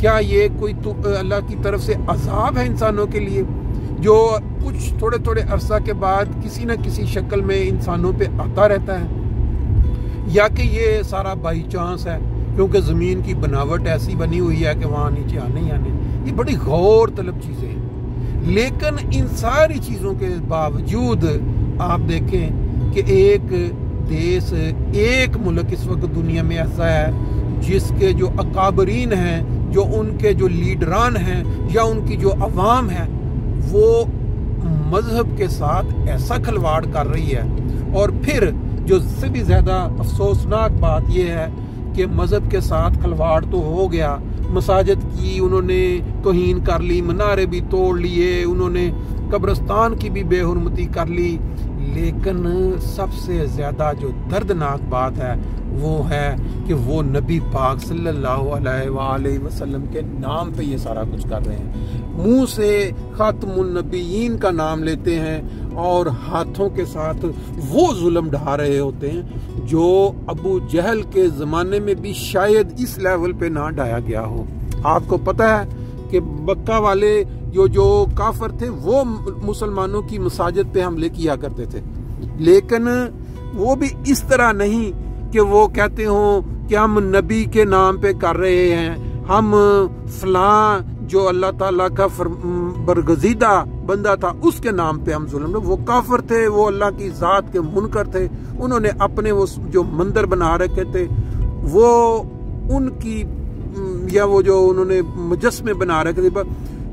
کیا یہ کوئی اللہ کی طرف سے عذاب ہے انسانوں کے لیے جو کچھ تھوڑے تھوڑے عرصہ کے بعد کسی نہ کسی شکل میں انسانوں پہ آتا رہتا ہے، یا کہ یہ سارا بائی چانس ہے کیونکہ زمین کی بناوٹ ایسی بنی ہوئی ہے کہ وہاں نیچے آنے ہی آنے؟ یہ بڑی غور طلب چیزیں ہیں۔ لیکن ان ساری چیزوں کے باوجود آپ دیکھیں کہ ایک دیس، ایک ملک اس وقت دنیا میں ایسا ہے جس کے جو اکابرین ہیں، جو ان کے جو لیڈران ہیں یا ان کی جو عوام ہے، وہ مذہب کے ساتھ ایسا کھلواڑ کر رہی ہے۔ اور پھر جو سب سے بھی زیادہ افسوسناک بات یہ ہے کہ مذہب کے ساتھ کھلواڑ تو ہو گیا، مساجد کی انہوں نے توہین کر لی، منارے بھی توڑ لیے، انہوں نے قبرستان کی بھی بے حرمتی کر لی، لیکن سب سے زیادہ جو دردناک بات ہے وہ ہے کہ وہ نبی پاک صلی اللہ علیہ وآلہ وسلم کے نام پہ یہ سارا کچھ کر رہے ہیں، منہ سے خاتم النبیین کا نام لیتے ہیں اور ہاتھوں کے ساتھ وہ ظلم ڈھا رہے ہوتے ہیں جو ابو جہل کے زمانے میں بھی شاید اس لیول پہ نہ ڈھایا گیا ہو۔ آپ کو پتہ ہے کہ مکہ والے جو کافر تھے وہ مسلمانوں کی مساجد پہ حملے کیا کرتے تھے، لیکن وہ بھی اس طرح نہیں کہ وہ کہتے ہوں کہ ہم نبی کے نام پہ کر رہے ہیں، ہم فلاں جو اللہ تعالیٰ کا برگزیدہ بندہ تھا اس کے نام پہ ہم ظلم۔ وہ کافر تھے، وہ اللہ کی ذات کے منکر تھے، انہوں نے اپنے وہ جو مندر بنا رکھے تھے وہ ان کی، یا وہ جو انہوں نے مجسمے بنا رکھے تھے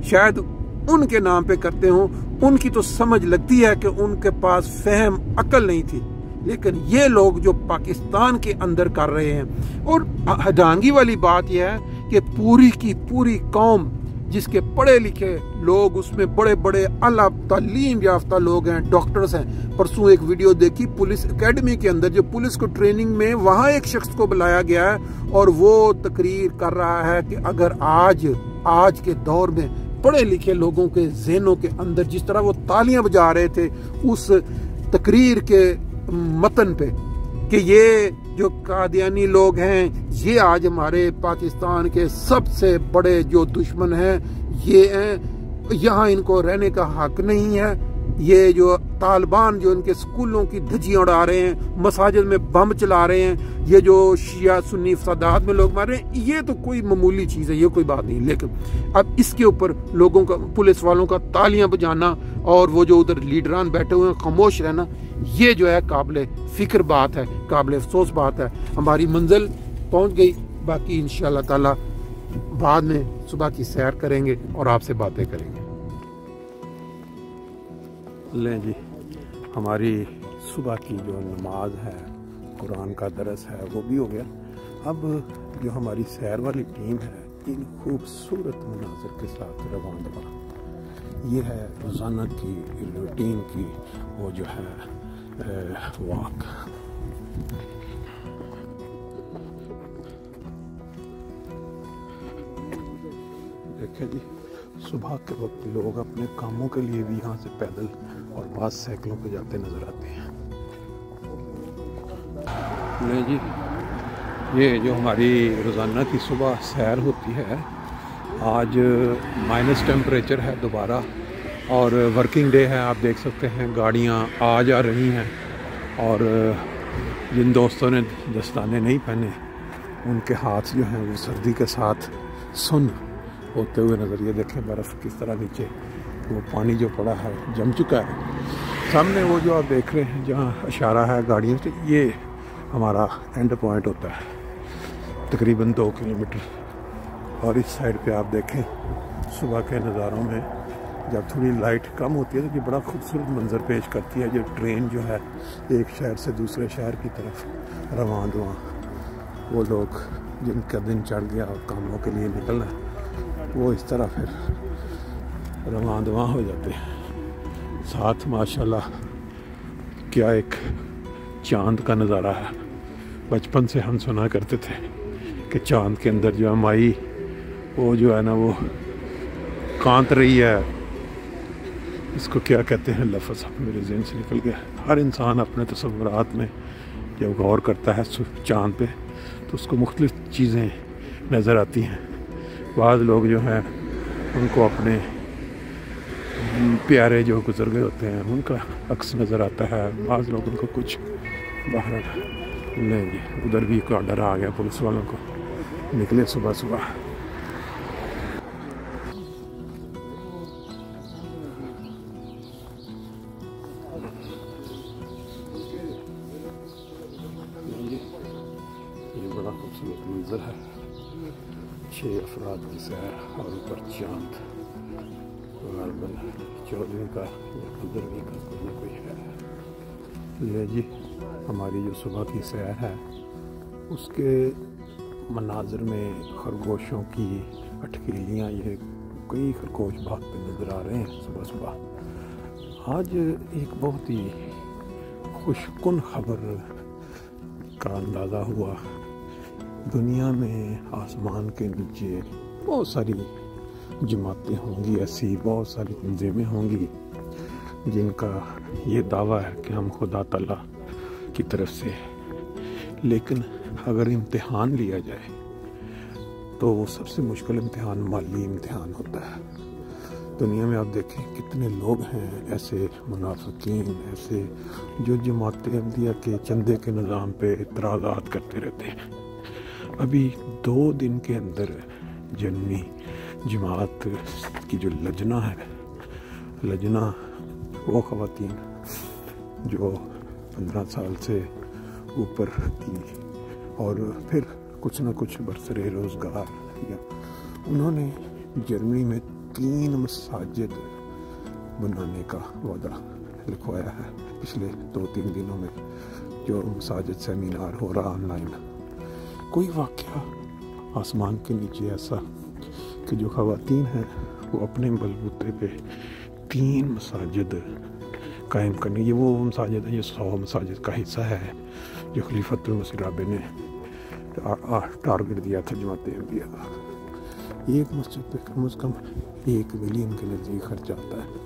شاید ان کے نام پہ کرتے ہوں۔ ان کی تو سمجھ لگتی ہے کہ ان کے پاس فہم عقل نہیں تھی، لیکن یہ لوگ جو پاکستان کے اندر کر رہے ہیں، اور حیرانگی والی بات یہ ہے کہ پوری کی پوری قوم جس کے پڑھے لکھے لوگ، اس میں بڑے بڑے اعلیٰ تعلیم یافتہ لوگ ہیں، ڈاکٹرز ہیں۔ پرسوں ایک ویڈیو دیکھی پولیس اکیڈمی کے اندر، جو پولیس کو ٹریننگ میں وہاں ایک شخص کو بلایا گیا ہے اور وہ تقریر کر رہا ہے کہ اگر آج کے دور میں پڑھے لکھے لوگوں کے ذہنوں کے اندر جس طرح وہ تالیاں بجا رہے تھے اس تقریر کے متن پہ کہ یہ جو قادیانی لوگ ہیں یہ آج ہمارے پاکستان کے سب سے بڑے جو دشمن ہیں، یہ ہیں، یہاں ان کو رہنے کا حق نہیں ہے، یہ جو طالبان جو ان کے سکولوں کی دھجیاں اڑا رہے ہیں، مساجد میں بم چلا رہے ہیں، یہ جو شیعہ سنی فسادات میں لوگ مار رہے ہیں، یہ تو کوئی معمولی چیز ہے، یہ کوئی بات نہیں۔ لیکن اب اس کے اوپر لوگوں کا، پولیس والوں کا تالیاں بجانا اور وہ جو ادھر لیڈران بیٹھے ہوئے ہیں خاموش رہنا، یہ جو ہے قابل فکر بات ہے، قابل افسوس بات ہے۔ ہماری منزل پہنچ گئی، باقی انشاءاللہ تعالی بعد میں صبح کی سیر کریں گے اور آپ سے باتیں کریں گے۔ لیں جی، ہماری صبح کی جو نماز ہے، قرآن کا درس ہے، وہ بھی ہو گیا۔ اب جو ہماری سیر والی ٹیم ہے ان خوبصورت مناظر کے ساتھ رواں دواں، یہ ہے روزانہ کی روٹین کی وہ جو ہے واک۔ دیکھیں جی، صبح کے وقت لوگ اپنے کاموں کے لیے بھی یہاں سے پیدل اور بعض سائیکلوں پہ جاتے نظر آتے ہیں۔ نہیں جی، یہ جو ہماری روزانہ کی صبح سیر ہوتی ہے، آج مائنس ٹیمپریچر ہے دوبارہ اور ورکنگ ڈے ہے۔ آپ دیکھ سکتے ہیں گاڑیاں آ جا رہی ہیں، اور جن دوستوں نے دستانے نہیں پہنے ان کے ہاتھ جو ہیں وہ سردی کے ساتھ سن ہوتے ہوئے نظر۔ یہ دیکھیں برف کس طرح نیچے وہ پانی جو پڑا ہے جم چکا ہے۔ سامنے وہ جو آپ دیکھ رہے ہیں جہاں اشارہ ہے گاڑیوں سے، یہ ہمارا اینڈ پوائنٹ ہوتا ہے تقریباً 2 کلومیٹر۔ اور اس سائڈ پہ آپ دیکھیں صبح کے نظاروں میں جب تھوڑی لائٹ کم ہوتی ہے تو یہ بڑا خوبصورت منظر پیش کرتی ہے، جو ٹرین جو ہے ایک شہر سے دوسرے شہر کی طرف رواں دواں، وہ لوگ جن کا دن چڑھ گیا اور کاموں کے لیے نکلنا ہے وہ اس طرح پھر رواں دواں ہو جاتے ہیں۔ ساتھ ماشاءاللہ کیا ایک چاند کا نظارہ ہے۔ بچپن سے ہم سنا کرتے تھے کہ چاند کے اندر جو مائی وہ جو ہے نا وہ کانت رہی ہے، اس کو کیا کہتے ہیں لفظ میرے ذہن سے نکل گیا۔ ہر انسان اپنے تصورات میں جب غور کرتا ہے چاند پہ تو اس کو مختلف چیزیں نظر آتی ہیں۔ بعض لوگ جو ہیں ان کو اپنے پیارے جو گزر گئے ہوتے ہیں ان کا عکس نظر آتا ہے، بعض لوگوں کو کچھ باہر لیں گے. ادھر بھی ایک آرڈر آ گیا پولیس والوں کو، نکلے صبح صبح. یہ بڑا خوبصورت منظر ہے، 6 افراد کی سیر اور اوپر چاند. غالباً 14 کا یا 15 کا کوئی نہ کوئی ہے. لے جی، ہماری جو صبح کی سیر ہے اس کے مناظر میں خرگوشوں کی اٹکیلیاں، یہ کئی خرگوش بھاگتے نظر آ رہے ہیں صبح صبح. آج ایک بہت ہی خوش کن خبر کا اندازہ ہوا. دنیا میں آسمان کے نیچے بہت ساری جماعتیں ہوں گی، ایسی بہت ساری تنظیمیں ہوں گی جن کا یہ دعویٰ ہے کہ ہم خدا تعالیٰ کی طرف سے، لیکن اگر امتحان لیا جائے تو وہ سب سے مشکل امتحان مالی امتحان ہوتا ہے. دنیا میں آپ دیکھیں کتنے لوگ ہیں ایسے منافقین، ایسے جو جماعت احمدیہ کے چندے کے نظام پہ اعتراضات کرتے رہتے ہیں. ابھی 2 دن کے اندر جنمی جماعت کی جو لجنہ ہے، لجنہ وہ خواتین جو 15 سال سے اوپر تھی اور پھر کچھ نہ کچھ برسر روزگار کیا، انہوں نے جرمنی میں 3 مساجد بنانے کا وعدہ لکھوایا ہے. پچھلے 2-3 دنوں میں جو مساجد سیمینار ہو رہا آن لائن، کوئی واقعہ آسمان کے نیچے ایسا کہ جو خواتین ہیں وہ اپنے بلبوتے پہ 3 مساجد قائم کرنے. یہ وہ مساجد ہیں، یہ 100 مساجد کا حصہ ہے جو خلیفۃ المسیح رابع نے ٹارگٹ دیا تھا جماعت احمدیہ کا. ایک مسجد پہ کم از کم 1 بلین کے نزدیک خرچ آتا ہے.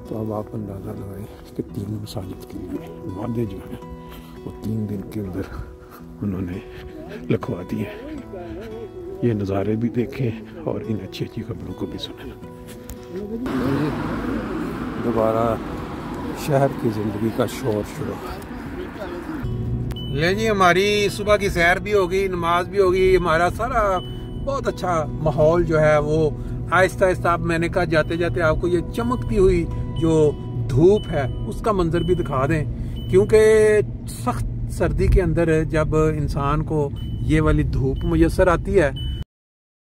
تو اب آپ اندازہ لگائیں کہ 3 مساجد کے لیے وعدے جو ہیں وہ 3 دن کے اندر انہوں نے لکھوا دیے. یہ نظارے بھی دیکھیں اور ان اچھی اچھی خبروں کو بھی سنیں. دوبارہ شہر کی زندگی کا شور شروع. لے جی، ہماری صبح کی سیر بھی ہوگی، نماز بھی ہوگی، ہمارا سارا بہت اچھا ماحول جو ہے وہ آہستہ آہستہ. اب میں نے کہا جاتے جاتے آپ کو یہ چمکتی ہوئی جو دھوپ ہے اس کا منظر بھی دکھا دیں، کیونکہ سخت سردی کے اندر جب انسان کو یہ والی دھوپ میسر آتی ہے